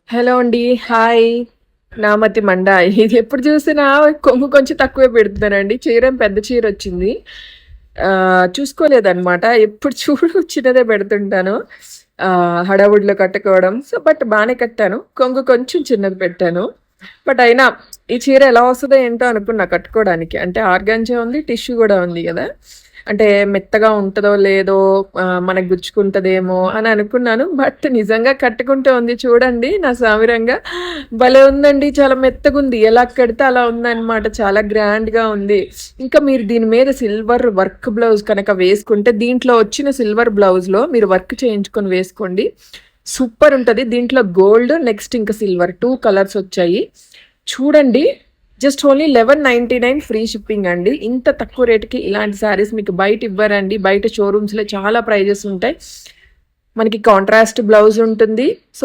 Hello అండి. Hi. నామతి మండ. ఇది ఎప్పుడు చూసినా కొంగు కొంచెం తక్కువే పెడుతున్నానండి. చీరేమో పెద్ద చీరొచ్చింది. చూసుకోలేదనమాట. ఎప్పుడు చూడు చిన్నదే పెడుతుంటాను. హడావుడిలో కట్టుకోవడం. సో, బట్ బానే కట్టాను. కొంగు కొంచెం చిన్నది పెట్టాను. బట్ అయినా ఈ చీర ఎలా వస్తదో ఏంటో అనుకున్నా కట్టుకోవడానికి. అంటే ఆర్గాంజా ఉంది, టిష్యూ గూడా ఉంది గదా! అంటే మెత్తగా ఉంటదో లేదో మనకు గుచ్చుకుంటదేమో అని అనుకున్నాను. బట్ నిజంగా కట్టుకుంటే ఉంది చూడండి నా సామిరంగా. భలే ఉందండి. చాలా మెత్తగుంది. ఎలా కడితే అలా ఉందనమాట. చాలా గ్రాండ్‌గా ఉంది. ఇంకా మీరు దీని మీద సిల్వర్ వర్క్ బ్లౌజ్ కనుక వేసుకుంటే దీంట్లో వచ్చిన సిల్వర్ బ్లౌజ్‌లో మీరు వర్క్ చేయించుకొని వేసుకోండి. సూపర్ ఉంటది. దీంట్లో గోల్డ్ నెక్స్ట్ ఇంకా సిల్వర్ 2 కలర్స్ వచ్చాయి. చూడండి. జస్ట్ ఓన్లీ 1199 ఫ్రీ షిప్పింగ్ అండి. ఇంత తక్కువ రేట్‌కి ఇలాంటి శారీస్ మీకు బయట ఇవ్వరండి. బయట షోరూమ్స్‌లో చాలా ప్రైజెస్ ఉంటాయి. మనకి కాంట్రాస్ట్ బ్లౌజ్ ఉంటుంది. సో